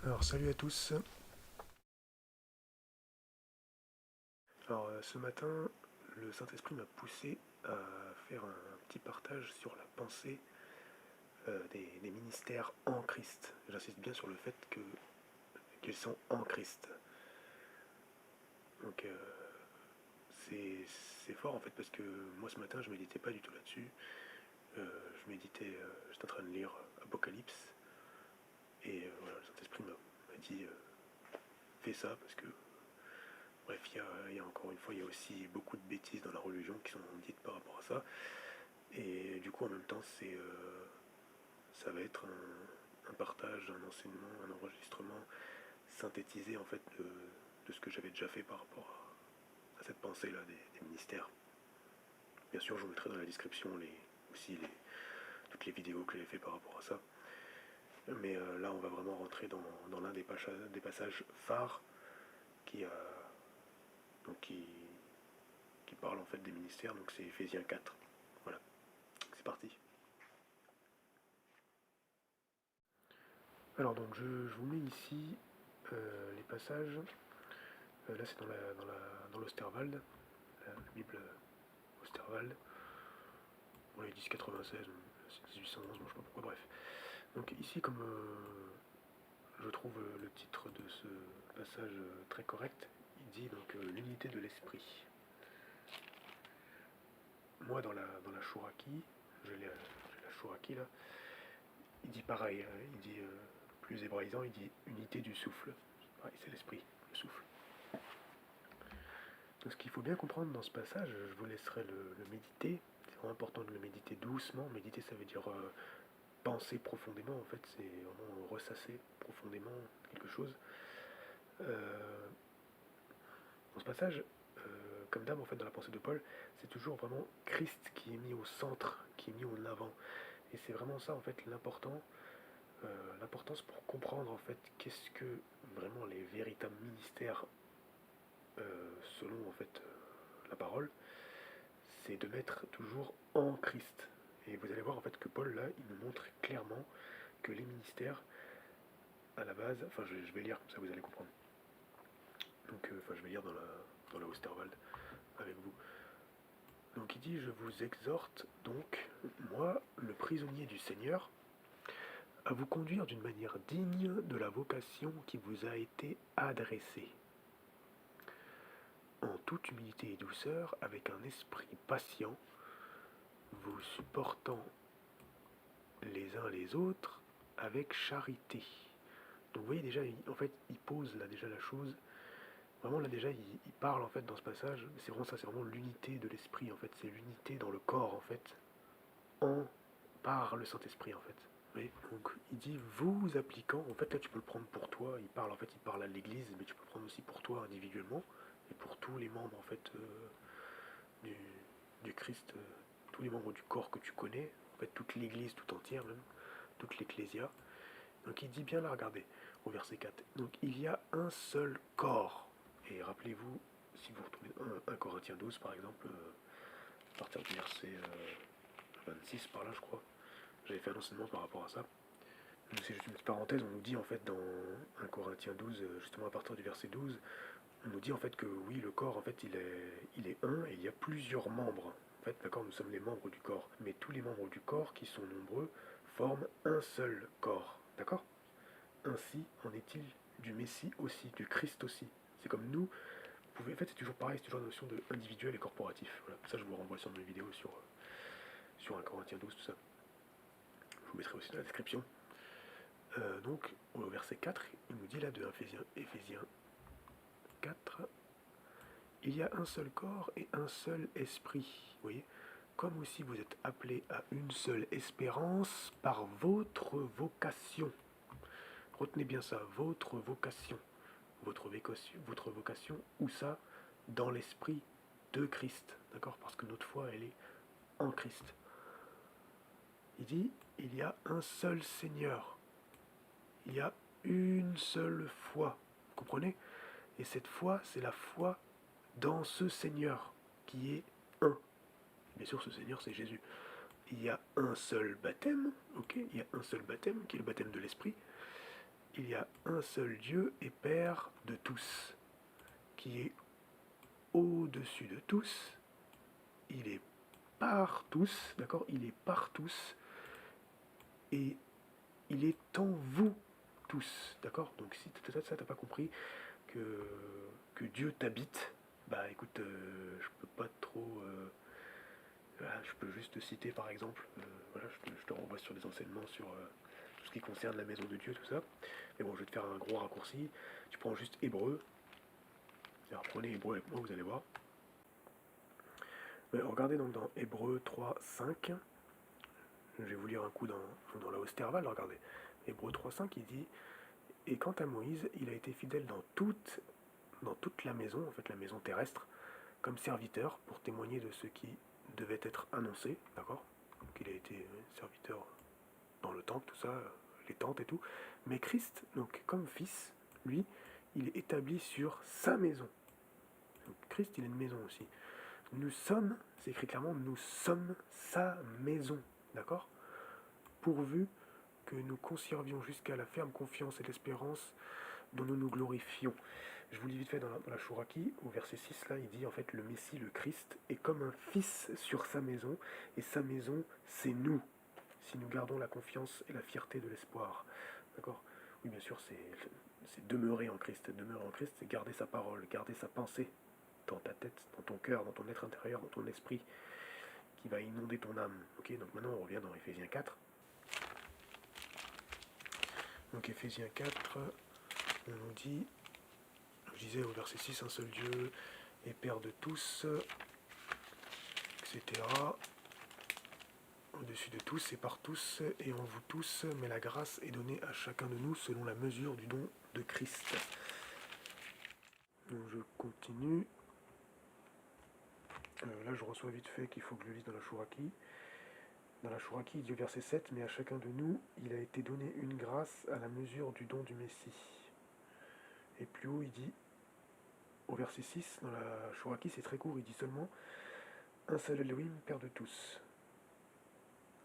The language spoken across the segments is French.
Alors salut à tous. Alors ce matin, le Saint-Esprit m'a poussé à faire un petit partage sur la pensée des ministères en Christ. J'insiste bien sur le fait qu'ils sont en Christ. Donc c'est fort en fait parce que moi ce matin je méditais pas du tout là-dessus. J'étais en train de lire Apocalypse et voilà, le Saint-Esprit m'a dit fais ça parce que bref, il y a encore une fois, il y a aussi beaucoup de bêtises dans la religion qui sont dites par rapport à ça. Et du coup, en même temps, ça va être un partage, un enseignement, un enregistrement synthétisé en fait de ce que j'avais déjà fait par rapport à cette pensée-là des ministères. Bien sûr, je vous mettrai dans la description toutes les vidéos que j'ai fait par rapport à ça. Mais là, on va vraiment rentrer dans l'un des passages phares qui, donc qui parle en fait des ministères, donc c'est Ephésiens 4. Voilà, c'est parti. Alors donc je vous mets ici les passages. Là c'est dans l'Osterwald, la Bible Osterwald. Bon, ils disent 96, c'est 1811, bon, je sais pas pourquoi, bref. Donc ici comme je trouve le titre de ce passage très correct, il dit donc l'unité de l'esprit. Moi dans la Chouraki, j'ai la Chouraki là, il dit pareil, il dit plus hébraïsant, il dit unité du souffle. Pareil, c'est l'esprit, le souffle. Donc, ce qu'il faut bien comprendre dans ce passage, je vous laisserai le méditer. C'est vraiment important de le méditer doucement. Méditer, ça veut dire penser profondément. En fait, c'est vraiment ressasser profondément quelque chose. Dans ce passage, comme d'hab, en fait, dans la pensée de Paul, c'est toujours vraiment Christ qui est mis au centre, qui est mis en avant. Et c'est vraiment ça, en fait, l'importance pour comprendre, en fait, qu'est-ce que vraiment les véritables ministères, selon, en fait, la parole, c'est de mettre toujours en Christ. Et vous allez voir en fait que Paul là, il nous montre clairement que les ministères, à la base, enfin je vais lire comme ça vous allez comprendre. Donc je vais lire dans la Osterwald avec vous. Donc il dit, je vous exhorte donc, moi, le prisonnier du Seigneur, à vous conduire d'une manière digne de la vocation qui vous a été adressée, en toute humilité et douceur, avec un esprit patient, vous supportant les uns les autres avec charité. Donc vous voyez déjà, en fait, il pose là déjà la chose. Vraiment là déjà, il parle en fait dans ce passage. C'est vraiment ça, c'est vraiment l'unité de l'esprit en fait. C'est l'unité dans le corps en fait, en par le Saint-Esprit en fait. Vous voyez. Donc il dit vous appliquant. En fait là, tu peux le prendre pour toi. Il parle à l'Église, mais tu peux le prendre aussi pour toi individuellement et pour tous les membres en fait du, du Christ, tous les membres du corps que tu connais. En fait, toute l'Église tout entière même, toute l'Ecclésia. Donc il dit bien là, regardez, au verset 4. Donc il y a un seul corps. Et rappelez-vous, si vous retrouvez 1 Corinthiens 12 par exemple, à partir du verset 26 par là je crois, j'avais fait un enseignement par rapport à ça. Donc c'est juste une petite parenthèse, on nous dit en fait dans 1 Corinthiens 12, justement à partir du verset 12, on nous dit en fait que oui, le corps en fait il est un et il y a plusieurs membres. En fait, d'accord, nous sommes les membres du corps. Mais tous les membres du corps, qui sont nombreux, forment un seul corps. D'accord. Ainsi en est-il du Messie aussi, du Christ aussi. C'est comme nous, en fait c'est toujours pareil, c'est toujours la notion de individuel et corporatif. Voilà. Ça je vous renvoie sur mes vidéos sur 1 Corinthiens 12, tout ça. Je vous mettrai aussi dans la description. Donc au verset 4, il nous dit là de Ephésiens 4, il y a un seul corps et un seul esprit. Vous voyez, comme aussi vous êtes appelés à une seule espérance par votre vocation. Retenez bien ça, votre vocation. Votre vocation, où ça? Dans l'esprit de Christ, d'accord? Parce que notre foi, elle est en Christ. Il dit, il y a un seul Seigneur. Il y a une seule foi. Vous comprenez? Et cette foi, c'est la foi dans ce Seigneur, qui est un. Bien sûr, ce Seigneur, c'est Jésus. Il y a un seul baptême, ok? Il y a un seul baptême, qui est le baptême de l'Esprit. il y a un seul Dieu et Père de tous, qui est au-dessus de tous, il est par tous, d'accord? Il est par tous, et il est en vous tous, d'accord? Donc si ça t'as pas compris que Dieu t'habite, bah écoute, je peux pas trop... voilà, je peux juste te citer par exemple, voilà, je te renvoie sur des enseignements sur tout ce qui concerne la maison de Dieu, tout ça. Mais bon, je vais te faire un gros raccourci. Tu prends juste Hébreu. Alors prenez Hébreu avec moi, vous allez voir. Mais regardez donc dans Hébreu 3, 5. Je vais vous lire un coup dans la Osterval, regardez. Hébreu 3, 5, il dit: Et quant à Moïse, il a été fidèle dans toute la maison, en fait la maison terrestre, comme serviteur pour témoigner de ce qui devait être annoncé, d'accord? Donc il a été serviteur dans le temple, tout ça, les tentes et tout. Mais Christ, donc comme fils, lui, il est établi sur sa maison. Donc Christ, il a une maison aussi. Nous sommes, c'est écrit clairement, nous sommes sa maison, d'accord? Pourvu que nous conservions jusqu'à la ferme confiance et l'espérance dont nous nous glorifions. Je vous lis vite fait dans la Chouraki, au verset 6, là, il dit en fait le Messie, le Christ, est comme un fils sur sa maison, et sa maison, c'est nous, si nous gardons la confiance et la fierté de l'espoir. D'accord? Oui, bien sûr, c'est demeurer en Christ. Demeurer en Christ, c'est garder sa parole, garder sa pensée dans ta tête, dans ton cœur, dans ton être intérieur, dans ton esprit, qui va inonder ton âme. Ok, donc maintenant on revient dans Éphésiens 4. Donc Éphésiens 4, on nous dit, je disais au verset 6, un seul Dieu et Père de tous, etc. Au-dessus de tous et par tous et en vous tous, mais la grâce est donnée à chacun de nous selon la mesure du don de Christ. Donc je continue. Là je reçois vite fait qu'il faut que je le lise dans la Chouraki. Dans la Chouraki, il dit au verset 7, mais à chacun de nous, il a été donné une grâce à la mesure du don du Messie. Et plus haut, il dit, au verset 6, dans la Chouraki, c'est très court, il dit seulement un seul Elohim, Père de tous.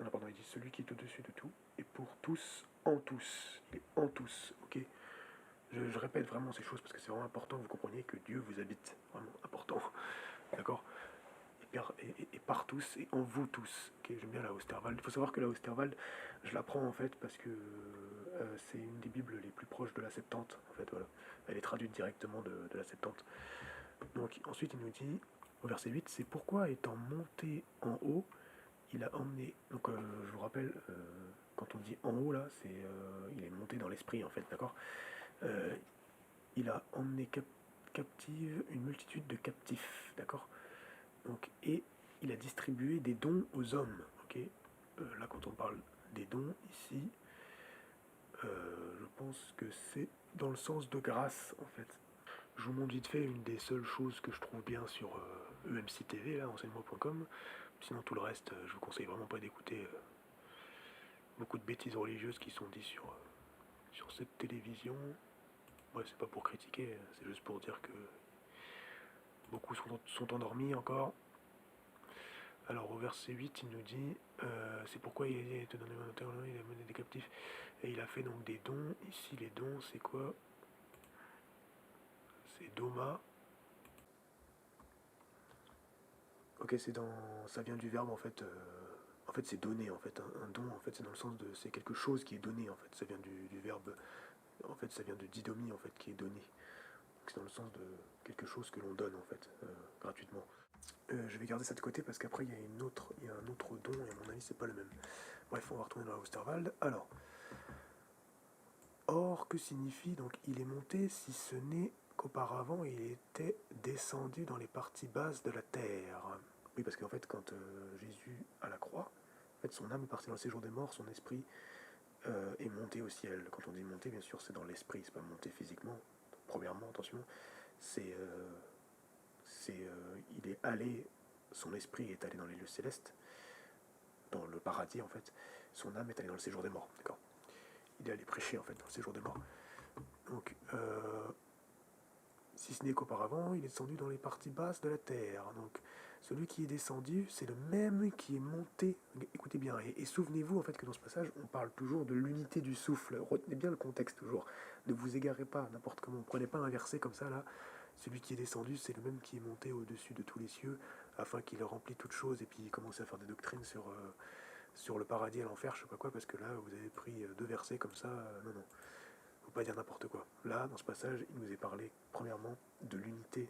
Non, pardon, il dit celui qui est au-dessus de tout, et pour tous, en tous. Il est en tous, ok? Je répète vraiment ces choses parce que c'est vraiment important que vous compreniez que Dieu vous habite. Vraiment important, d'accord? Et par tous et en vous tous. Okay, j'aime bien la Osterwald. Il faut savoir que la Osterwald, je la prends en fait parce que c'est une des Bibles les plus proches de la Septante. En fait, voilà. Elle est traduite directement de la Septante. Donc ensuite il nous dit, au verset 8, c'est pourquoi étant monté en haut, il a emmené. Donc je vous rappelle, quand on dit en haut là, c'est il est monté dans l'esprit en fait, d'accord? Il a emmené captive une multitude de captifs, d'accord? Donc, et il a distribué des dons aux hommes. Okay, là, quand on parle des dons, ici, je pense que c'est dans le sens de grâce, en fait. Je vous montre vite fait une des seules choses que je trouve bien sur EMC TV, là, enseignement.com. Sinon, tout le reste, je vous conseille vraiment pas d'écouter beaucoup de bêtises religieuses qui sont dites sur cette télévision. Ouais, c'est pas pour critiquer, c'est juste pour dire que beaucoup sont endormis encore. Alors au verset 8, il nous dit, c'est pourquoi il a été donné il a mené des captifs, et il a fait donc des dons. Ici les dons, c'est quoi? C'est Doma. Ok, ça vient du verbe en fait c'est donner en fait. Un don en fait c'est dans le sens de, c'est quelque chose qui est donné en fait. Ça vient du verbe, en fait ça vient de didomie en fait qui est donné. C'est dans le sens de quelque chose que l'on donne en fait, gratuitement. Je vais garder ça de côté parce qu'après il y a un autre don et à mon avis c'est pas le même. Bref, on va retourner dans la Osterwald. Alors, or que signifie donc il est monté si ce n'est qu'auparavant il était descendu dans les parties basses de la terre. Oui, parce qu'en fait quand Jésus à la croix, en fait son âme est partie dans le séjour des morts, son esprit est monté au ciel. Quand on dit monter, bien sûr c'est dans l'esprit, c'est pas monter physiquement. Premièrement, attention, c'est il est allé, son esprit est allé dans les lieux célestes, dans le paradis en fait. Son âme est allée dans le séjour des morts, d'accord. Il est allé prêcher en fait dans le séjour des morts. Donc, si ce n'est qu'auparavant, il est descendu dans les parties basses de la terre. Donc, Celui qui est descendu, c'est le même qui est monté. Écoutez bien, et souvenez-vous en fait que dans ce passage, on parle toujours de l'unité du souffle. Retenez bien le contexte toujours. Ne vous égarez pas n'importe comment. Prenez pas un verset comme ça là. Celui qui est descendu, c'est le même qui est monté au-dessus de tous les cieux, afin qu'il remplit toutes choses, et puis commencer à faire des doctrines sur le paradis et l'enfer, je sais pas quoi, parce que là, vous avez pris deux versets comme ça. Non, non. Faut pas dire n'importe quoi. Là, dans ce passage, il nous est parlé, premièrement, de l'unité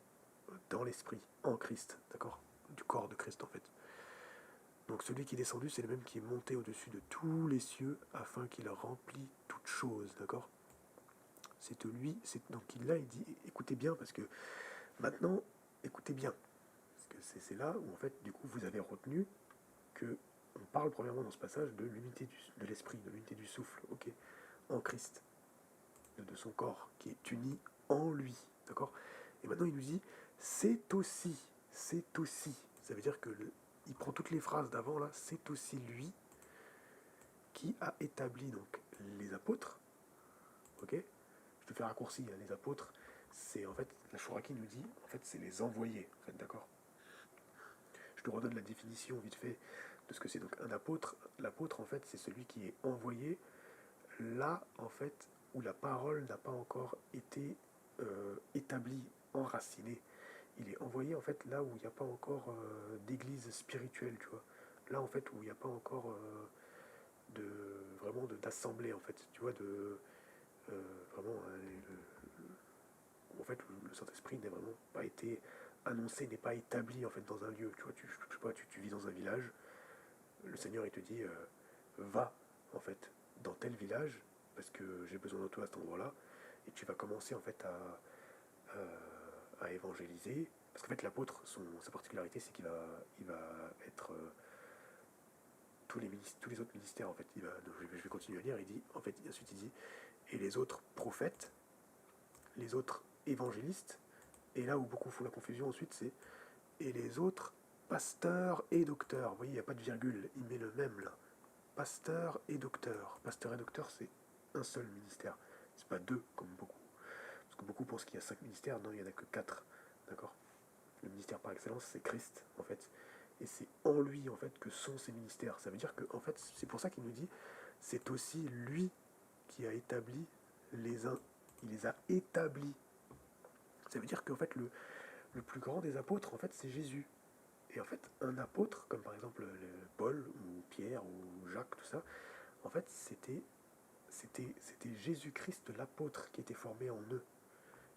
dans l'esprit, en Christ, d'accord? Du corps de Christ, en fait. Donc celui qui est descendu, c'est le même qui est monté au-dessus de tous les cieux, afin qu'il remplit toutes choses, d'accord? C'est lui, donc là, il dit, écoutez bien, parce que maintenant, écoutez bien, parce que c'est là où, en fait, du coup, vous avez retenu que on parle premièrement dans ce passage de l'unité de l'esprit, de l'unité du souffle, ok, en Christ, de son corps, qui est uni en lui, d'accord? Et maintenant, il nous dit, c'est aussi, ça veut dire que il prend toutes les phrases d'avant là, c'est aussi lui qui a établi donc les apôtres, ok? Je te fais raccourci, hein, les apôtres, c'est en fait, la Chouraki nous dit, en fait, c'est les envoyés, en fait, d'accord? Je te redonne la définition vite fait de ce que c'est. Donc un apôtre, l'apôtre en fait, c'est celui qui est envoyé là, en fait, où la parole n'a pas encore été établie, enracinée. Il est envoyé en fait là où il n'y a pas encore d'église spirituelle, tu vois. Là en fait où il n'y a pas encore de vraiment d'assemblée en fait, tu vois, de vraiment en fait le Saint-Esprit n'est vraiment pas été annoncé, n'est pas établi en fait dans un lieu, tu vois, je sais pas, tu vis dans un village, le Seigneur il te dit va en fait dans tel village parce que j'ai besoin de toi à cet endroit-là et tu vas commencer en fait à évangéliser parce qu'en fait l'apôtre sa particularité c'est il va être tous les autres ministères en fait donc je vais continuer à lire, il dit en fait ensuite il dit et les autres prophètes, les autres évangélistes, et là où beaucoup font la confusion ensuite c'est et les autres pasteurs et docteurs. Vous voyez, il n'y a pas de virgule, il met le même là. Pasteur et docteur. Pasteur et docteur, c'est un seul ministère. C'est pas deux, comme beaucoup. Parce que beaucoup pensent qu'il y a 5 ministères. Non, il n'y en a que 4. D'accord? Le ministère par excellence, c'est Christ, en fait. Et c'est en lui, en fait, que sont ces ministères. Ça veut dire que, en fait, c'est pour ça qu'il nous dit, c'est aussi lui qui a établi les uns. Il les a établis. Ça veut dire qu'en fait, le plus grand des apôtres, en fait, c'est Jésus. Et en fait, un apôtre, comme par exemple Paul ou Pierre ou Jacques, tout ça, en fait, c'était Jésus-Christ l'apôtre qui était formé en eux.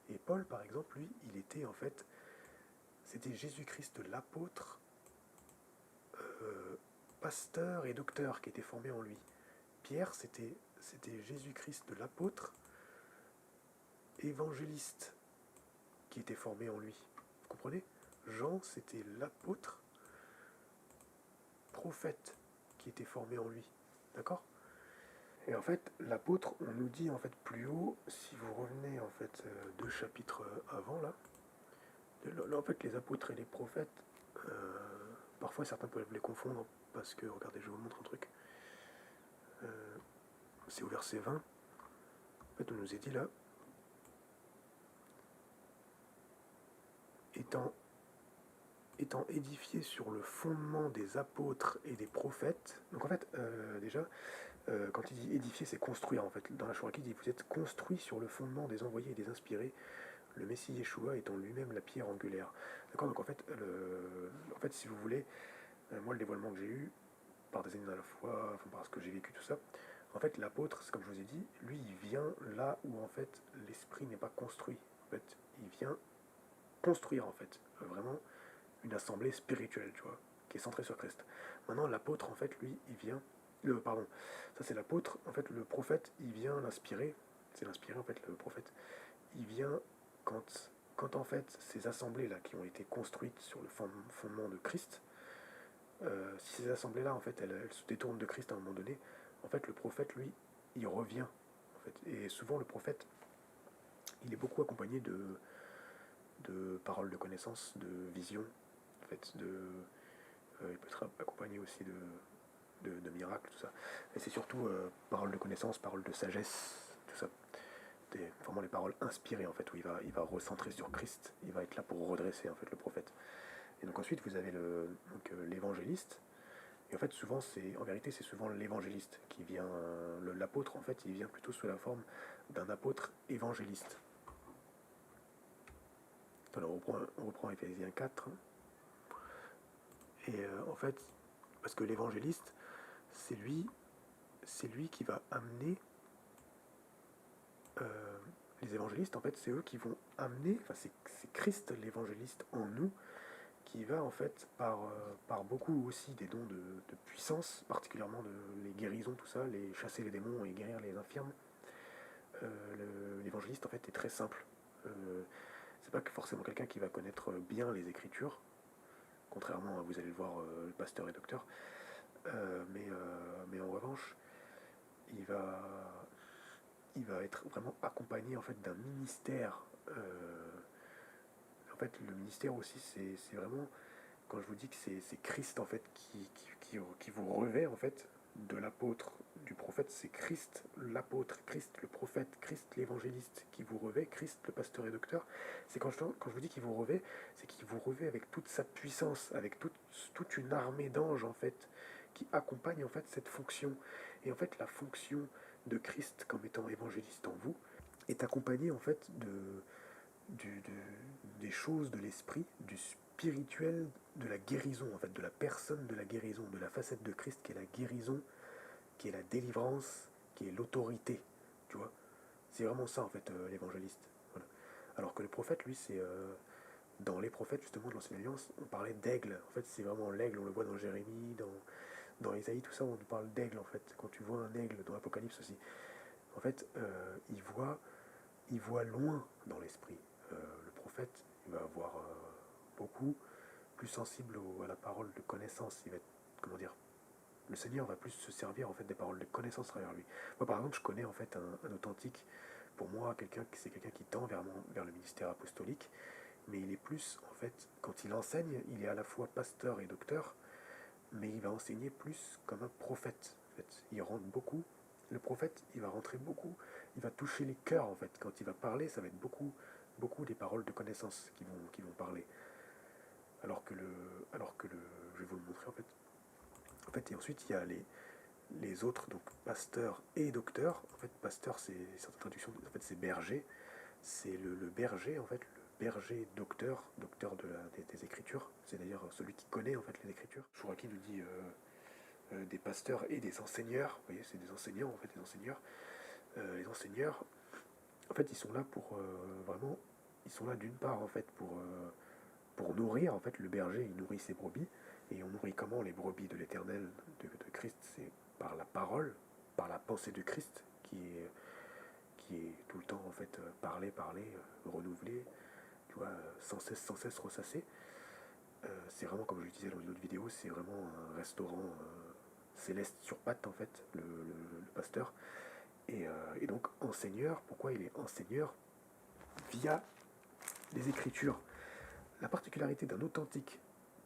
Et Paul, par exemple, lui, il était en fait, c'était Jésus-Christ l'apôtre, pasteur et docteur qui était formé en lui. Pierre, c'était Jésus-Christ l'apôtre, évangéliste qui était formé en lui. Vous comprenez? Jean, c'était l'apôtre, prophète qui était formé en lui. D'accord? Et en fait, l'apôtre, on nous dit en fait plus haut, si vous revenez en fait 2 chapitres avant là, en fait les apôtres et les prophètes, parfois certains peuvent les confondre parce que, regardez, je vous montre un truc. C'est au verset 20. En fait, on nous est dit là, étant édifié sur le fondement des apôtres et des prophètes. Donc en fait, déjà, quand il dit édifier, c'est construire en fait. Dans la Chouraki, il dit vous êtes construit sur le fondement des envoyés et des inspirés, le Messie Yeshua étant lui-même la pierre angulaire. D'accord. Donc en fait, si vous voulez, moi le dévoilement que j'ai eu, par des années à la fois, enfin, par ce que j'ai vécu, tout ça, en fait l'apôtre, c'est comme je vous ai dit, lui il vient là où en fait l'esprit n'est pas construit. En fait, il vient construire en fait, vraiment une assemblée spirituelle, tu vois, qui est centrée sur Christ. Maintenant, l'apôtre, en fait, lui, il vient. Pardon, ça c'est l'apôtre. En fait, le prophète, il vient l'inspirer. C'est l'inspirer, en fait, le prophète. Il vient quand en fait, ces assemblées-là qui ont été construites sur le fondement de Christ, si ces assemblées-là, en fait, elles se détournent de Christ à un moment donné, en fait, le prophète, lui, il revient. En fait. Et souvent, le prophète, il est beaucoup accompagné de paroles de connaissance, de visions, en fait, il peut être accompagné aussi de miracles, tout ça. Et c'est surtout paroles de connaissance, paroles de sagesse, tout ça. Vraiment les paroles inspirées, en fait, où il va recentrer sur Christ, il va être là pour redresser, en fait, le prophète. Et donc ensuite vous avez l'évangéliste. Et en fait en vérité c'est souvent l'évangéliste qui vient, l'apôtre en fait il vient plutôt sous la forme d'un apôtre évangéliste. Alors on reprend Éphésiens 4. Et en fait, parce que l'évangéliste, c'est lui qui va amener les évangélistes, en fait, c'est eux qui vont amener, enfin c'est Christ l'évangéliste en nous, qui va en fait par beaucoup aussi des dons de puissance, particulièrement les guérisons, tout ça, les chasser les démons et guérir les infirmes. L'évangéliste en fait est très simple. C'est pas que forcément quelqu'un qui va connaître bien les Écritures, contrairement à, vous allez le voir, le pasteur et docteur, mais en revanche, il va, il va être vraiment accompagné en fait d'un ministère. En fait, le ministère aussi, c'est vraiment, quand je vous dis que c'est Christ en fait qui vous revêt en fait de l'apôtre, du prophète, c'est Christ l'apôtre, Christ le prophète, Christ l'évangéliste qui vous revêt, Christ le pasteur et docteur. C'est quand je vous dis qu'il vous revêt, c'est qu'il vous revêt avec toute sa puissance, avec toute une armée d'anges en fait, qui accompagne en fait cette fonction. Et en fait, la fonction de Christ comme étant évangéliste en vous est accompagnée en fait des choses de l'esprit, du spirituel, de la guérison, en fait, de la personne de la guérison, de la facette de Christ qui est la guérison, qui est la délivrance, qui est l'autorité, tu vois. C'est vraiment ça, en fait, l'évangéliste. Voilà. Alors que le prophète, lui, c'est... dans les prophètes, justement, de l'Ancienne Alliance, on parlait d'aigle. En fait, c'est vraiment l'aigle, on le voit dans Jérémie, dans Ésaïe, tout ça, on nous parle d'aigle, en fait. Quand tu vois un aigle, dans l'Apocalypse aussi, en fait, il voit loin dans l'esprit. Le prophète, il va avoir beaucoup plus sensible à la parole de connaissance. Il va être, comment dire, le Seigneur va plus se servir en fait des paroles de connaissance à travers lui. Moi, par exemple, je connais en fait un authentique. Pour moi, c'est quelqu'un qui tend vers le ministère apostolique, mais il est plus, en fait, quand il enseigne, il est à la fois pasteur et docteur, mais il va enseigner plus comme un prophète. En fait, il rentre beaucoup. Le prophète, il va rentrer beaucoup. Il va toucher les cœurs en fait. Quand il va parler, ça va être beaucoup des paroles de connaissance qui vont parler. Alors que je vais vous le montrer en fait. En fait, et ensuite il y a les autres, donc pasteur et docteur. En fait, pasteur, c'est cette traduction, en fait, c'est berger. C'est le berger, en fait, le berger docteur, docteur des Écritures. C'est d'ailleurs celui qui connaît en fait les Écritures. Chouraki nous dit des pasteurs et des enseigneurs. Vous voyez, c'est des enseignants en fait, des enseigneurs. Les enseigneurs, en fait, ils sont là pour vraiment, ils sont là d'une part en fait pour nourrir en fait le berger, il nourrit ses brebis. Et on nourrit comment les brebis de l'Éternel, de Christ? C'est par la parole, par la pensée de Christ qui est tout le temps en fait parlé, renouvelé, tu vois, sans cesse ressassé. C'est vraiment, comme je le disais dans une autre vidéo, c'est vraiment un restaurant céleste sur pattes en fait, le pasteur. Et donc enseigneur, pourquoi il est enseigneur? Via les Écritures. La particularité d'un authentique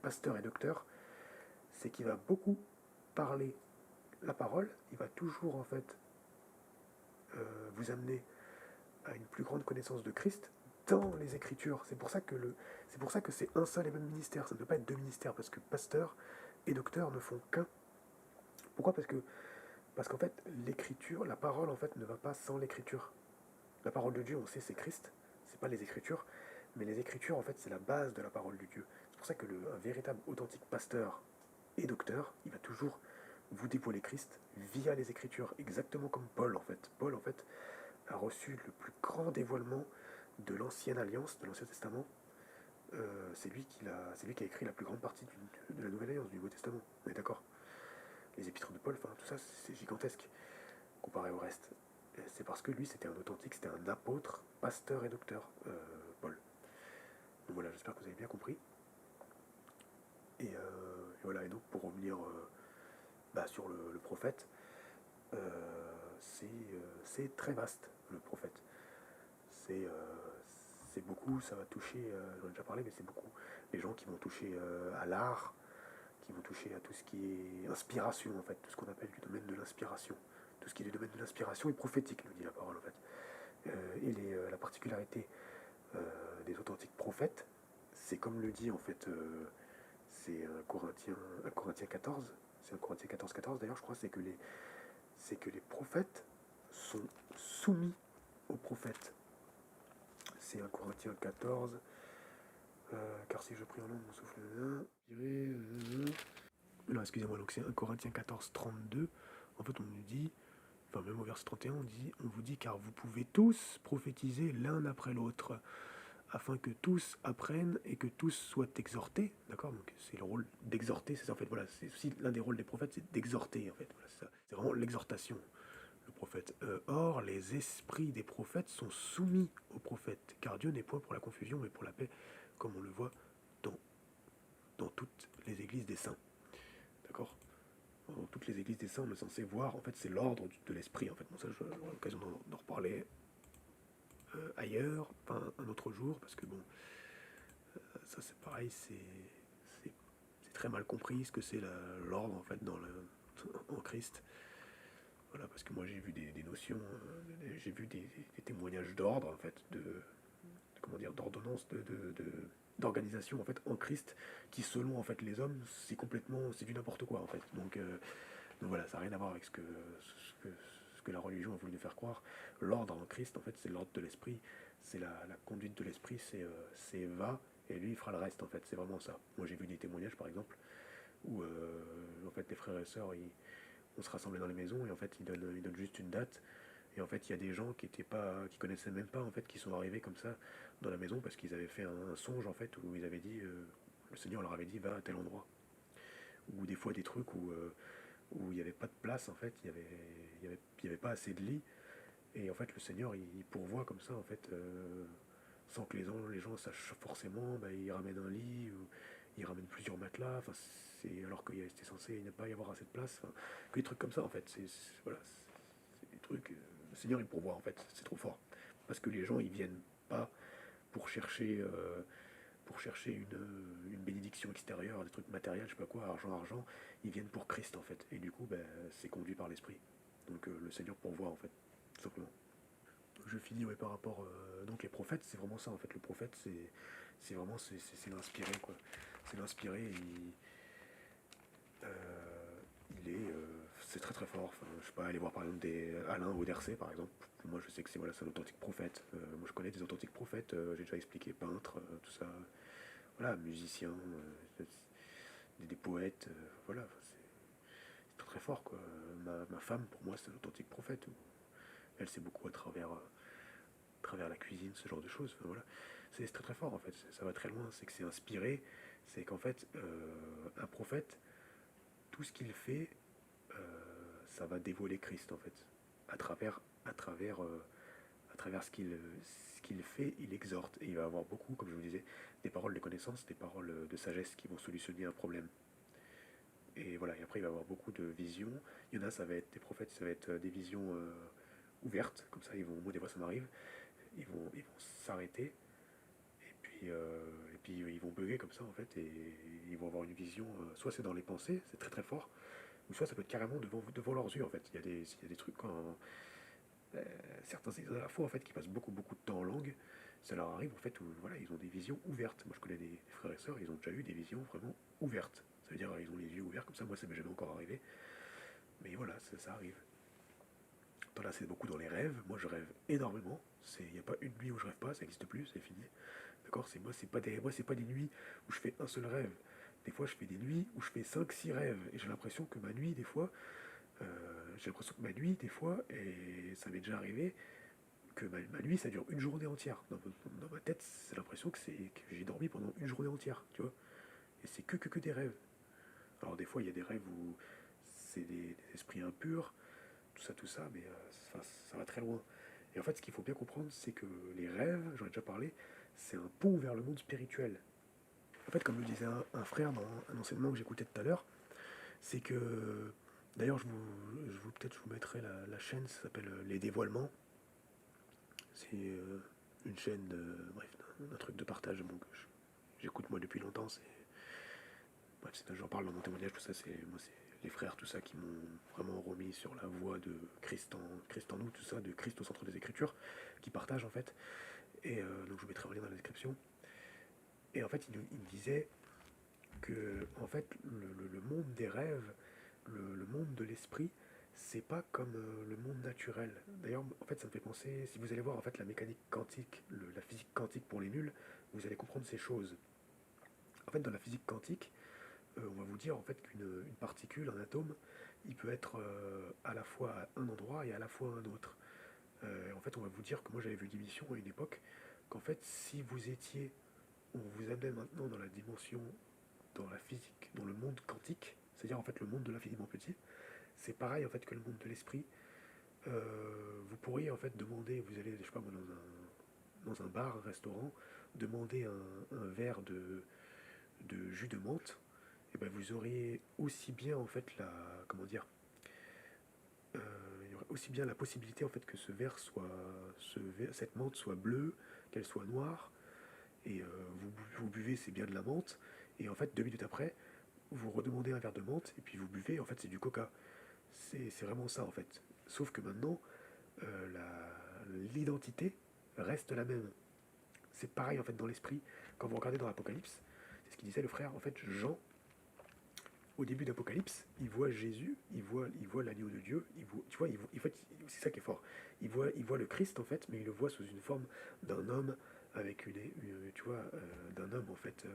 pasteur et docteur, c'est qu'il va beaucoup parler la parole, il va toujours en fait vous amener à une plus grande connaissance de Christ dans les Écritures. C'est pour ça que c'est un seul et même ministère. Ça ne peut pas être deux ministères parce que pasteur et docteur ne font qu'un. Pourquoi? Parce qu'en fait l'Écriture, la parole en fait ne va pas sans l'Écriture. La parole de Dieu, on sait, c'est Christ, c'est pas les Écritures, mais les Écritures en fait c'est la base de la parole de Dieu. C'est pour ça que un véritable authentique pasteur et docteur, il va toujours vous dévoiler Christ via les Écritures, exactement comme Paul en fait. Paul en fait a reçu le plus grand dévoilement de l'Ancienne Alliance, de l'Ancien Testament. C'est lui qui a écrit la plus grande partie de la Nouvelle Alliance, du Nouveau Testament. On est d'accord? Les épîtres de Paul, enfin tout ça, c'est gigantesque comparé au reste. C'est parce que lui, c'était un authentique, c'était un apôtre, pasteur et docteur, Paul. Donc voilà, j'espère que vous avez bien compris. Et voilà, et donc pour revenir sur le prophète, c'est très vaste, le prophète. C'est beaucoup, ça va toucher, j'en ai déjà parlé, mais c'est beaucoup les gens qui vont toucher à l'art, qui vont toucher à tout ce qui est inspiration, en fait, tout ce qu'on appelle du domaine de l'inspiration. Tout ce qui est du domaine de l'inspiration est prophétique, nous dit la parole, en fait. Et la particularité des authentiques prophètes, c'est comme le dit en fait, c'est un Corinthien 14, c'est un Corinthien 14, 14 d'ailleurs, je crois, c'est que les prophètes sont soumis aux prophètes. C'est un Corinthien 14, car si je prie en nom, mon souffle. Non, excusez-moi, donc c'est un Corinthien 14, 32. En fait, on nous dit, enfin même au verset 31, on vous dit, car vous pouvez tous prophétiser l'un après l'autre, afin que tous apprennent et que tous soient exhortés, d'accord? Donc c'est le rôle d'exhorter, c'est ça en fait, voilà, c'est aussi l'un des rôles des prophètes, c'est d'exhorter en fait, voilà, c'est ça. C'est vraiment l'exhortation, le prophète. Or, les esprits des prophètes sont soumis aux prophètes, car Dieu n'est point pour la confusion, mais pour la paix, comme on le voit dans, dans toutes les églises des saints, d'accord? Dans toutes les églises des saints, on est censé voir, en fait, c'est l'ordre de l'esprit, en fait. Bon, ça, j'aurai l'occasion d'en reparler ailleurs, enfin un autre jour, parce que bon, ça c'est pareil, c'est très mal compris ce que c'est l'ordre en fait en Christ. Voilà, parce que moi j'ai vu des notions, j'ai vu des témoignages d'ordre en fait, comment dire, d'ordonnance, d'organisation en fait en Christ, qui selon en fait les hommes, c'est du n'importe quoi en fait. Donc voilà, ça n'a rien à voir avec ce que la religion a voulu nous faire croire. L'ordre en Christ, en fait, c'est l'ordre de l'esprit, c'est la conduite de l'esprit, c'est va, et lui, il fera le reste, en fait, c'est vraiment ça. Moi, j'ai vu des témoignages, par exemple, où, en fait, les frères et sœurs, on se rassemblait dans les maisons, et en fait, ils donnent juste une date, et en fait, il y a des gens qui connaissaient même pas, en fait, qui sont arrivés comme ça dans la maison, parce qu'ils avaient fait un songe, en fait, où ils avaient dit, le Seigneur leur avait dit, va à tel endroit. Ou des fois, des trucs où il n'y avait pas de place en fait, il y avait pas assez de lits et en fait le Seigneur il pourvoit comme ça en fait sans que les gens sachent forcément, bah, il ramène un lit ou il ramène plusieurs matelas, enfin c'est alors qu'il était censé ne pas y avoir assez de place, enfin, que des trucs comme ça en fait, voilà, c'est des trucs, le Seigneur il pourvoit en fait, c'est trop fort parce que les gens ils viennent pas pour chercher une bénédiction extérieure, des trucs matériels, je sais pas quoi, argent, ils viennent pour Christ en fait. Et du coup, ben, c'est conduit par l'Esprit. Donc le Seigneur pourvoit en fait, tout simplement. Donc, je finis ouais, par rapport. Donc les prophètes, c'est vraiment ça en fait. Le prophète, c'est vraiment c'est l'inspiré quoi. C'est l'inspiré. C'est très très fort. Enfin, je sais pas, aller voir par exemple des Alain Audercet par exemple. Moi je sais que c'est voilà, un authentique prophète. Moi je connais des authentiques prophètes, j'ai déjà expliqué peintre, tout ça. Voilà, musiciens, des poètes, voilà, c'est très très fort quoi. Ma femme pour moi c'est un authentique prophète. Elle sait beaucoup à travers la cuisine, ce genre de choses. Enfin, voilà. C'est très très fort en fait, ça va très loin, c'est que c'est inspiré, c'est qu'en fait un prophète, tout ce qu'il fait, ça va dévoiler Christ en fait. À travers ce qu'il fait, il exhorte. Et il va avoir beaucoup, comme je vous disais, des paroles de connaissance, des paroles de sagesse qui vont solutionner un problème. Et voilà, et après il va avoir beaucoup de visions. Il y en a, ça va être des prophètes, ça va être des visions ouvertes, comme ça, moi des fois ça m'arrive, ils vont s'arrêter, et puis ils vont bugger comme ça en fait, et ils vont avoir une vision, soit c'est dans les pensées, c'est très très fort, ou soit ça peut être carrément devant leurs yeux en fait. Il y a des trucs quand certains à la fois en fait qui passent beaucoup de temps en langue, ça leur arrive en fait où voilà ils ont des visions ouvertes. Moi je connais des frères et sœurs, ils ont déjà eu des visions vraiment ouvertes. Ça veut dire ils ont les yeux ouverts comme ça. Moi ça m'est jamais encore arrivé, mais voilà ça arrive. T'en as c'est beaucoup dans les rêves. Moi je rêve énormément. Il n'y a pas une nuit où je rêve pas, ça n'existe plus, c'est fini. D'accord, c'est pas des nuits où je fais un seul rêve. Des fois je fais des nuits où je fais cinq six rêves et j'ai l'impression que ma nuit des fois et ça m'est déjà arrivé, que ma nuit ça dure une journée entière. Dans ma tête, c'est l'impression que j'ai dormi pendant une journée entière, tu vois. Et c'est que des rêves. Alors des fois, il y a des rêves où c'est des esprits impurs, tout ça, mais ça va très loin. Et en fait, ce qu'il faut bien comprendre, c'est que les rêves, j'en ai déjà parlé, c'est un pont vers le monde spirituel. En fait, comme le disait un frère dans un enseignement que j'écoutais tout à l'heure, c'est que, d'ailleurs, peut-être je vous mettrai la chaîne, ça s'appelle Les Dévoilements. C'est une chaîne bref, d'un truc de partage bon, que j'écoute moi depuis longtemps. Bref, j'en parle dans mon témoignage, tout ça, c'est les frères, tout ça, qui m'ont vraiment remis sur la voie de Christ en nous, tout ça, de Christ au centre des Écritures, qui partagent en fait. Et donc je vous mettrai un lien dans la description. Et en fait, il me disait que en fait, le monde des rêves, le monde de l'esprit, c'est pas comme le monde naturel. D'ailleurs, en fait, ça me fait penser, si vous allez voir en fait la mécanique quantique, la physique quantique pour les nuls, vous allez comprendre ces choses. En fait, dans la physique quantique, on va vous dire en fait qu'une particule, un atome, il peut être à la fois à un endroit et à la fois à un autre. En fait, on va vous dire que moi j'avais vu une émission à une époque, qu'en fait, si vous étiez, on vous amenait maintenant dans la dimension, dans la physique, dans le monde quantique, c'est-à-dire en fait le monde de l'infiniment petit, c'est pareil en fait que le monde de l'esprit. Vous pourriez en fait demander, vous allez, je sais pas moi, dans un bar, un restaurant, demander un verre de jus de menthe, et ben vous auriez aussi bien en fait la, comment dire, il y aurait aussi bien la possibilité en fait que ce verre soit, cette menthe soit bleue, qu'elle soit noire, et vous buvez, c'est bien de la menthe, et en fait 2 minutes après, vous redemandez un verre de menthe, et puis vous buvez, en fait c'est du coca. C'est vraiment ça en fait. Sauf que maintenant, l'identité reste la même. C'est pareil en fait dans l'esprit. Quand vous regardez dans l'Apocalypse, c'est ce qu'il disait le frère. En fait, Jean, au début d'Apocalypse, il voit Jésus, il voit l'agneau de Dieu, tu vois, c'est ça qui est fort. Il voit le Christ en fait, mais il le voit sous une forme d'un homme avec tu vois, d'un homme en fait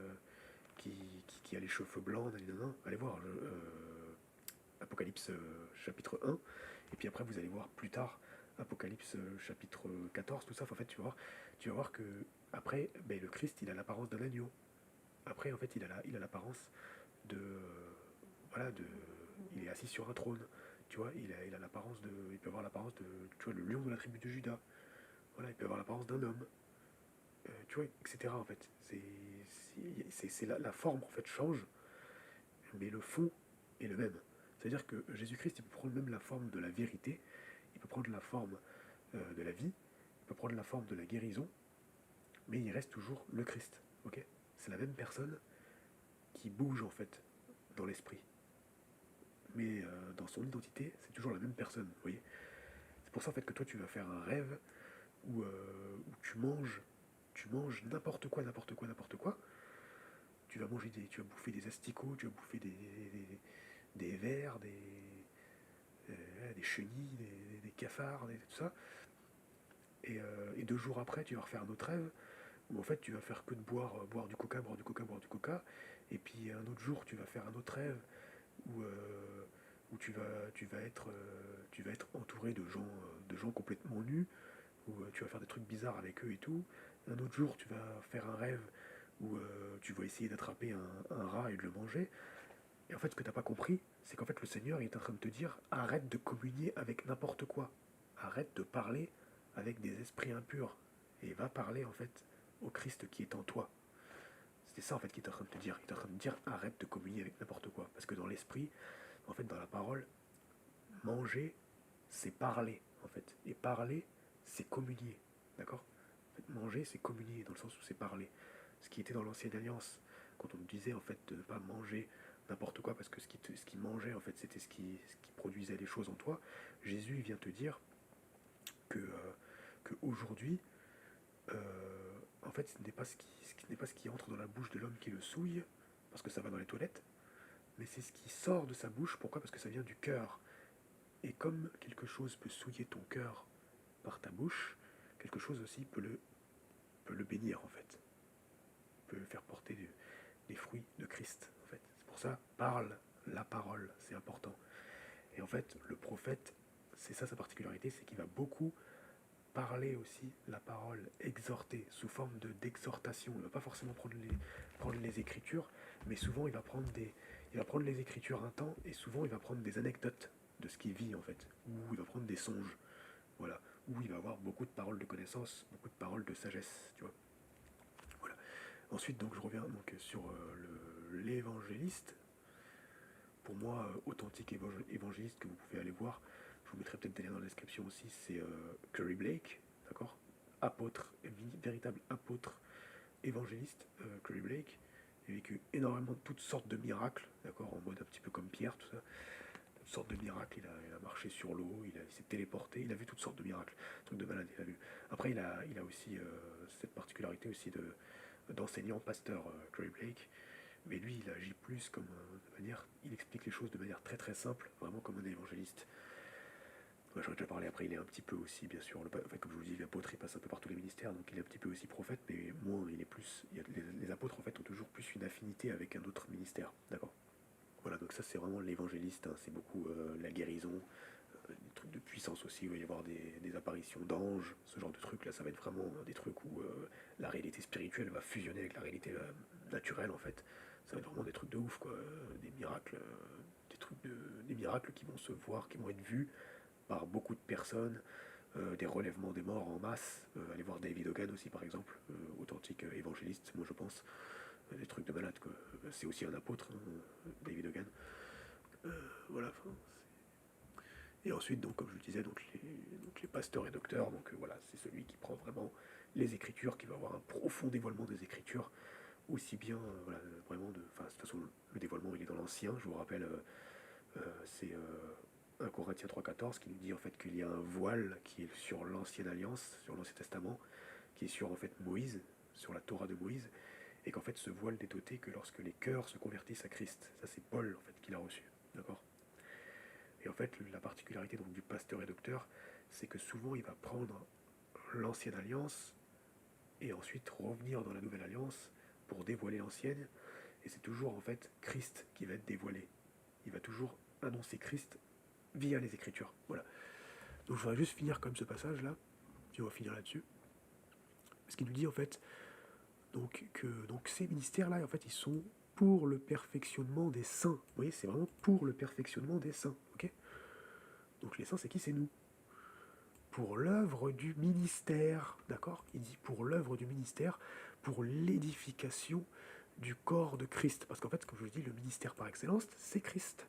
qui a les cheveux blancs, allez voir Apocalypse chapitre 1, et puis après vous allez voir plus tard Apocalypse chapitre 14, tout ça. En fait, tu vas voir que après, ben, le Christ, il a l'apparence d'un agneau. Après, en fait, il a l'apparence de, voilà, il est assis sur un trône. Tu vois, il a l'apparence il peut avoir l'apparence de, tu vois, le lion de la tribu de Juda. Voilà, il peut avoir l'apparence d'un homme. Tu vois, etc. En fait, c'est la forme en fait change, mais le fond est le même. C'est-à-dire que Jésus-Christ, il peut prendre même la forme de la vérité, il peut prendre la forme de la vie, il peut prendre la forme de la guérison, mais il reste toujours le Christ. Ok, c'est la même personne qui bouge en fait dans l'esprit, mais dans son identité, c'est toujours la même personne. Vous voyez, c'est pour ça en fait que toi tu vas faire un rêve où tu manges n'importe quoi, n'importe quoi, n'importe quoi. Tu vas bouffer des asticots, tu vas bouffer des vers, des chenilles, des cafards, tout ça. Et 2 jours après, tu vas refaire un autre rêve où en fait tu vas faire que de boire du coca, boire du coca, boire du coca. Et puis un autre jour, tu vas faire un autre rêve où tu vas être entouré de gens complètement nus, où tu vas faire des trucs bizarres avec eux et tout. Un autre jour, tu vas faire un rêve où tu vas essayer d'attraper un rat et de le manger. Et en fait, ce que tu n'as pas compris, c'est qu'en fait, le Seigneur est en train de te dire arrête de communier avec n'importe quoi. Arrête de parler avec des esprits impurs. Et va parler, en fait, au Christ qui est en toi. C'est ça, en fait, qu'il est en train de te dire. Il est en train de dire arrête de communier avec n'importe quoi. Parce que dans l'esprit, en fait, dans la parole, manger, c'est parler, en fait. Et parler, c'est communier. D'accord? En fait, manger, c'est communier, dans le sens où c'est parler. Ce qui était dans l'ancienne alliance, quand on nous disait, en fait, de ne pas manger n'importe quoi, parce que ce qui mangeait, en fait, c'était ce qui produisait les choses en toi. Jésus vient te dire que aujourd'hui, en fait, ce n'est pas ce qui entre dans la bouche de l'homme qui le souille, parce que ça va dans les toilettes, mais c'est ce qui sort de sa bouche. Pourquoi? Parce que ça vient du cœur. Et comme quelque chose peut souiller ton cœur par ta bouche, quelque chose aussi peut le bénir, en fait. Peut faire porter des fruits de Christ, en fait. C'est pour ça, parle la parole, c'est important. Et en fait, le prophète, c'est ça sa particularité, c'est qu'il va beaucoup parler aussi la parole, exhorter, sous forme d'exhortation. Il ne va pas forcément prendre les écritures, mais souvent il va prendre les écritures un temps, et souvent il va prendre des anecdotes de ce qu'il vit, en fait, ou il va prendre des songes, voilà, où il va avoir beaucoup de paroles de connaissance, beaucoup de paroles de sagesse, tu vois. Voilà. Ensuite, donc, je reviens donc sur l'évangéliste. Pour moi, authentique évangéliste que vous pouvez aller voir, je vous mettrai peut-être des liens dans la description aussi, c'est Curry Blake, d'accord? Apôtre, véritable apôtre évangéliste, Curry Blake. Il a vécu énormément de toutes sortes de miracles, d'accord? En mode un petit peu comme Pierre, tout ça. Toutes sortes de miracles, il a marché sur l'eau, il s'est téléporté, il a vu toutes sortes de miracles, trucs de malade, il a vu. Après, il a aussi cette particularité aussi d'enseignant, pasteur, Curry Blake, mais lui il agit plus comme de manière, il explique les choses de manière très très simple, vraiment comme un évangéliste. Moi, j'en ai déjà parlé après, il est un petit peu aussi, bien sûr, enfin, comme je vous dis, l'apôtre il passe un peu par tous les ministères, donc il est un petit peu aussi prophète, mais moins, il est plus, les apôtres en fait ont toujours plus une affinité avec un autre ministère, d'accord. Voilà, donc ça c'est vraiment l'évangéliste, hein, c'est beaucoup la guérison, des trucs de puissance aussi, il va y avoir des apparitions d'anges, ce genre de trucs là, ça va être vraiment des trucs où la réalité spirituelle va fusionner avec la réalité naturelle en fait. Ça va être vraiment des trucs de ouf quoi, des miracles, des miracles qui vont se voir, qui vont être vus par beaucoup de personnes, des relèvements des morts en masse. Allez voir David Hogan aussi par exemple, authentique évangéliste, moi je pense, des trucs de malade quoi. C'est aussi un apôtre, hein, David Hogan. Voilà. Et ensuite, donc, comme je le disais, donc les pasteurs et docteurs, donc voilà, c'est celui qui prend vraiment les Écritures, qui va avoir un profond dévoilement des Écritures, aussi bien, voilà, vraiment enfin, de toute façon, le dévoilement, il est dans l'Ancien, je vous rappelle, c'est 1 Corinthiens 3,14 qui nous dit en fait qu'il y a un voile qui est sur l'Ancienne Alliance, sur l'Ancien Testament, qui est sur en fait Moïse, sur la Torah de Moïse, et qu'en fait ce voile n'est ôté que lorsque les cœurs se convertissent à Christ. Ça c'est Paul en fait qui l'a reçu, d'accord. Et en fait la particularité donc du pasteur et docteur, c'est que souvent il va prendre l'ancienne alliance et ensuite revenir dans la nouvelle alliance pour dévoiler l'ancienne, et c'est toujours en fait Christ qui va être dévoilé. Il va toujours annoncer Christ via les Écritures. Voilà. Donc je voudrais juste finir comme ce passage là, puis on va finir là-dessus. Ce qui nous dit en fait que ces ministères là en fait ils sont pour le perfectionnement des saints. Vous voyez, c'est vraiment pour le perfectionnement des saints. Ok. Donc les saints c'est qui? C'est nous. Pour l'œuvre du ministère, d'accord. Il dit pour l'œuvre du ministère, pour l'édification du corps de Christ. Parce qu'en fait, comme je vous dis, le ministère par excellence, c'est Christ.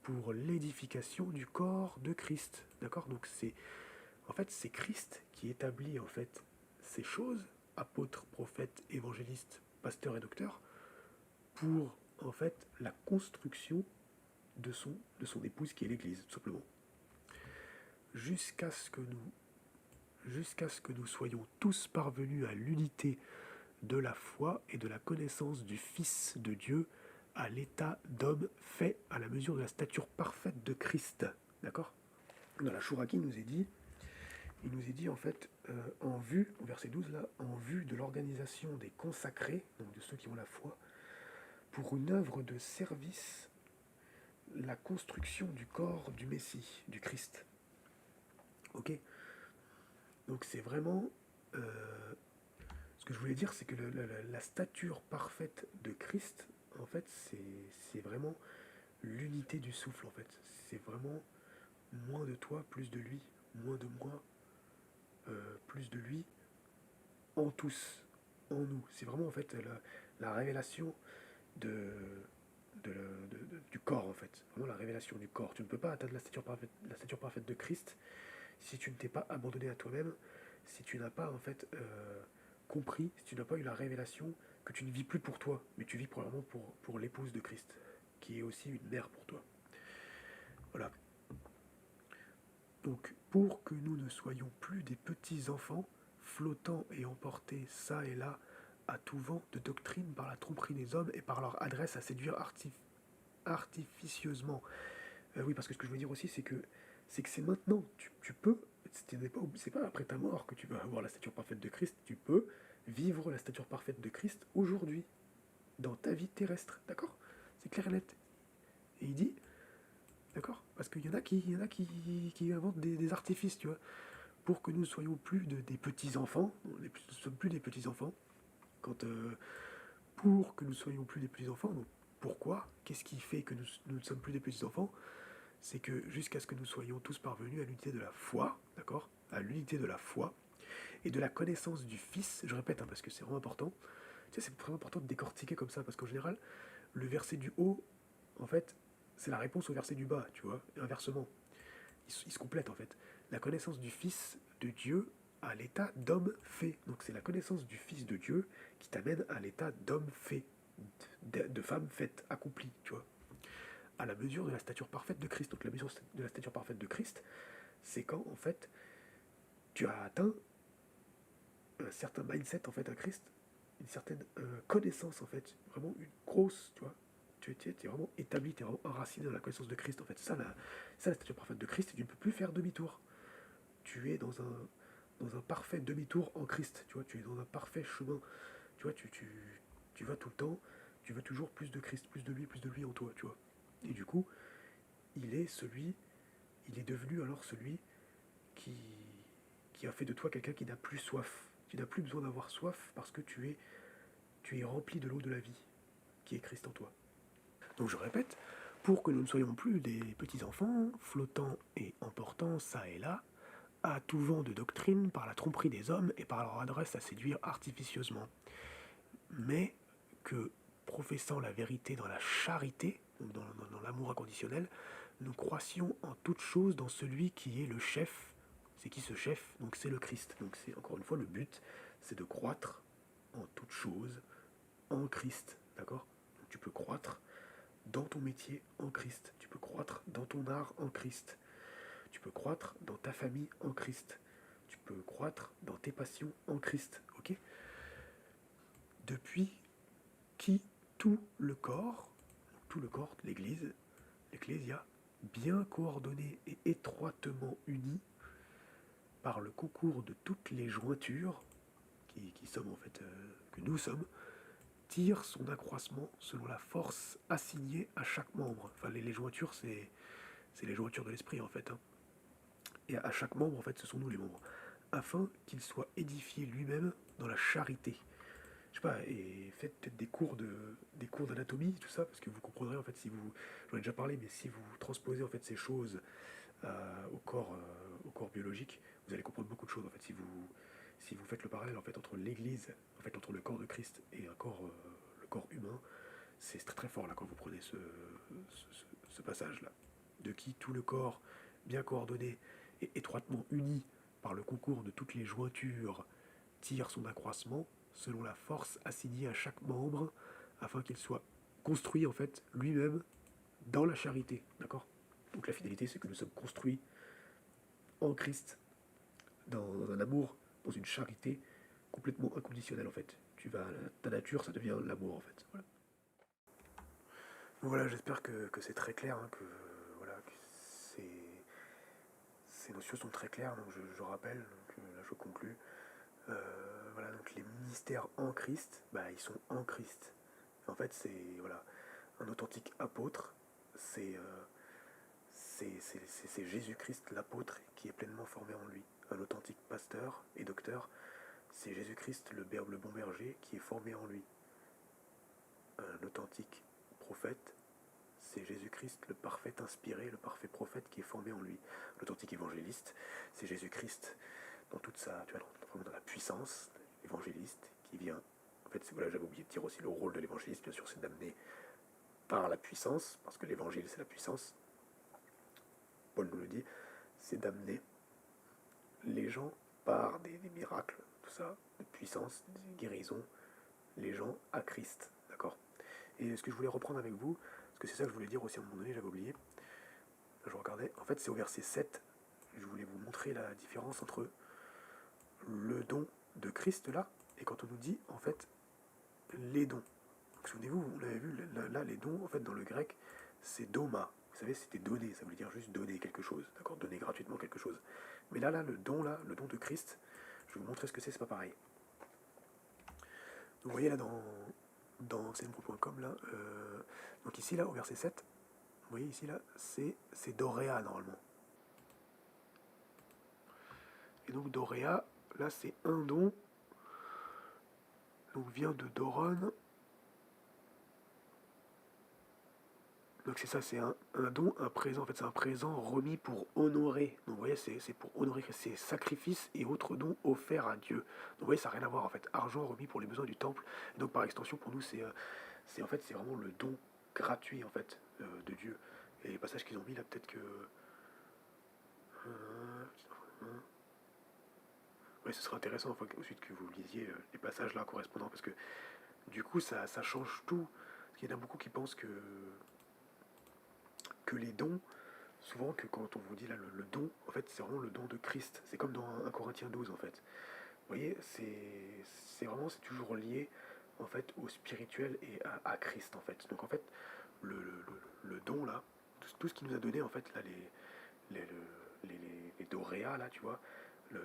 Pour l'édification du corps de Christ, d'accord. Donc c'est Christ qui établit en fait ces choses, apôtres, prophètes, évangélistes, pasteurs et docteurs, pour en fait la construction de son épouse qui est l'Église, tout simplement. Jusqu'à ce que nous soyons tous parvenus à l'unité de la foi et de la connaissance du Fils de Dieu, à l'état d'homme fait à la mesure de la stature parfaite de Christ. D'accord. Dans la Chouraki, il nous est dit en fait, en vue, au verset 12 là, en vue de l'organisation des consacrés, donc de ceux qui ont la foi, pour une œuvre de service, la construction du corps du Messie, du Christ. Ok. Donc c'est vraiment... ce que je voulais dire, c'est que la stature parfaite de Christ, en fait, c'est vraiment l'unité du souffle, en fait. C'est vraiment moins de toi, plus de lui, moins de moi, plus de lui, en tous, en nous. C'est vraiment, en fait, la révélation de, du corps, en fait. Vraiment la révélation du corps. Tu ne peux pas atteindre la stature parfaite de Christ si tu ne t'es pas abandonné à toi-même, si tu n'as pas, en fait, compris, si tu n'as pas eu la révélation que tu ne vis plus pour toi, mais tu vis probablement pour l'épouse de Christ, qui est aussi une mère pour toi. Voilà. Donc, pour que nous ne soyons plus des petits enfants, flottant et emportés çà et là à tout vent de doctrine par la tromperie des hommes et par leur adresse à séduire artificieusement. Oui, parce que ce que je veux dire aussi, c'est maintenant. Tu peux, c'est pas après ta mort que tu vas avoir la stature parfaite de Christ. Tu peux vivre la stature parfaite de Christ aujourd'hui, dans ta vie terrestre. D'accord. C'est clair et net. Et il dit, d'accord. Parce qu'il y en a qui inventent des artifices, tu vois, pour que nous ne soyons plus des petits enfants. Nous ne sommes plus des petits enfants. Pour que nous soyons plus des petits enfants. Donc pourquoi? Qu'est-ce qui fait que nous ne sommes plus des petits enfants? C'est que jusqu'à ce que nous soyons tous parvenus à l'unité de la foi, d'accord, à l'unité de la foi et de la connaissance du Fils. Je répète, hein, parce que c'est vraiment important. Tu sais, c'est vraiment important de décortiquer comme ça, parce qu'en général, le verset du haut, en fait, c'est la réponse au verset du bas, tu vois, et inversement. Il se complète, en fait. La connaissance du Fils de Dieu à l'état d'homme fait. Donc c'est la connaissance du Fils de Dieu qui t'amène à l'état d'homme fait, de femme faite, accomplie, tu vois, à la mesure de la stature parfaite de Christ. Donc la mesure de la stature parfaite de Christ, c'est quand, en fait, tu as atteint un certain mindset, en fait, à Christ, une certaine connaissance en fait, vraiment une grosse, tu vois. Tu es vraiment établi, tu es vraiment enraciné dans la connaissance de Christ en fait. Ça, la stature parfaite de Christ, et tu ne peux plus faire demi-tour. Tu es dans un parfait demi-tour en Christ, tu vois, tu es dans un parfait chemin. Tu vois, tu vas tout le temps, tu veux toujours plus de Christ, plus de lui en toi, tu vois. Et du coup, il est celui, il est devenu alors celui qui, qui a fait de toi quelqu'un qui n'a plus soif. Tu n'as plus besoin d'avoir soif parce que tu es rempli de l'eau de la vie, qui est Christ en toi. Donc je répète, pour que nous ne soyons plus des petits enfants, flottants et emportant ça et là, à tout vent de doctrine par la tromperie des hommes et par leur adresse à séduire artificieusement, mais que, professant la vérité dans la charité, donc dans l'amour inconditionnel, nous croissions en toutes choses dans celui qui est le chef. C'est qui ce chef? Donc c'est le Christ. Donc c'est encore une fois le but, c'est de croître en toutes choses en Christ. D'accord? Donc tu peux croître dans ton métier en Christ. Tu peux croître dans ton art en Christ. Tu peux croître dans ta famille en Christ. Tu peux croître dans tes passions en Christ. Ok? Depuis qui tout le corps, l'Église, l'Ecclésia, bien coordonné et étroitement uni par le concours de toutes les jointures, qui sommes en fait, que nous sommes, tire son accroissement selon la force assignée à chaque membre. Enfin, les jointures, c'est les jointures de l'esprit en fait. Hein. Et à chaque membre, en fait, ce sont nous les membres. Afin qu'il soit édifié lui-même dans la charité. Je sais pas, et faites peut-être des cours d'anatomie, tout ça, parce que vous comprendrez en fait si vous, j'en ai déjà parlé, mais si vous transposez en fait ces choses au corps biologique, vous allez comprendre beaucoup de choses en fait. Si vous faites le parallèle en fait entre l'Église, en fait entre le corps de Christ et un corps, le corps humain, c'est très très fort là quand vous prenez ce passage là, de qui tout le corps bien coordonné et étroitement uni par le concours de toutes les jointures tire son accroissement selon la force assignée à chaque membre, afin qu'il soit construit en fait lui-même dans la charité. D'accord? Donc la finalité, c'est que nous sommes construits en Christ, dans un amour, dans une charité complètement inconditionnelle en fait. Ta nature, ça devient l'amour en fait. Voilà. Donc voilà, j'espère que c'est très clair, hein, voilà, que ces notions sont très claires. Donc je rappelle, donc, là je conclus. Voilà, donc les ministères en Christ, bah, ils sont en Christ. En fait, c'est voilà, un authentique apôtre, c'est Jésus-Christ l'apôtre qui est pleinement formé en lui. Un authentique pasteur et docteur, c'est Jésus-Christ le bon berger qui est formé en lui. Un authentique prophète, c'est Jésus-Christ le parfait inspiré, le parfait prophète qui est formé en lui. L'authentique évangéliste, c'est Jésus-Christ dans toute sa, tu vois, dans la puissance, évangéliste qui vient. En fait, voilà, j'avais oublié de dire aussi le rôle de l'évangéliste, bien sûr, c'est d'amener par la puissance, parce que l'évangile c'est la puissance. Paul nous le dit, c'est d'amener les gens par des miracles, tout ça, de puissance, de guérison, les gens à Christ, d'accord. Et ce que je voulais reprendre avec vous, parce que c'est ça que je voulais dire aussi à un moment donné, j'avais oublié, je regardais, en fait c'est au verset 7, je voulais vous montrer la différence entre le don de Christ là, et quand on nous dit en fait les dons. Donc, souvenez-vous, vous l'avez vu, là les dons, en fait dans le grec, c'est doma. Vous savez, c'était donner, ça veut dire juste donner quelque chose, d'accord, donner gratuitement quelque chose. Mais là, le don de Christ, je vais vous montrer ce que c'est pas pareil. Donc, vous voyez là dans cnpro.com, là, donc ici, là, au verset 7, vous voyez ici, là, c'est doréa normalement. Et donc doréa, là, c'est un don, donc vient de doron. Donc c'est ça, c'est un don, un présent. En fait, c'est un présent remis pour honorer. Donc vous voyez, c'est pour honorer, c'est sacrifice et autres dons offerts à Dieu. Donc vous voyez, ça n'a rien à voir en fait. Argent remis pour les besoins du temple. Et donc par extension, pour nous, c'est en fait, c'est vraiment le don gratuit en fait de Dieu. Et les passages qu'ils ont mis là, peut-être que. Oui, ce serait intéressant enfin, ensuite que vous lisiez les passages là correspondants parce que du coup, ça change tout. Parce qu'il y en a beaucoup qui pensent que les dons, souvent que quand on vous dit là le don, en fait c'est vraiment le don de Christ. C'est comme dans 1 Corinthiens 12 en fait. voyez, c'est toujours lié en fait au spirituel et à Christ en fait. Donc en fait, le don là, tout ce qu'il nous a donné en fait là, les, les doréas là, tu vois, le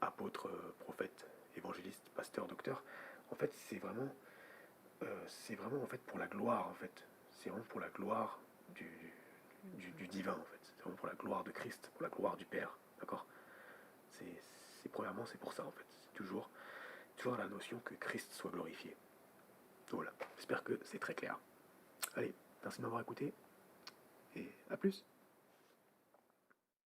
apôtre, prophète, évangéliste, pasteur, docteur, en fait c'est vraiment en fait pour la gloire en fait. C'est vraiment pour la gloire du, du divin en fait. C'est vraiment pour la gloire de Christ, pour la gloire du Père, d'accord. Premièrement c'est pour ça en fait. C'est toujours la notion que Christ soit glorifié. Voilà. J'espère que c'est très clair. Allez, merci de m'avoir écouté et à plus.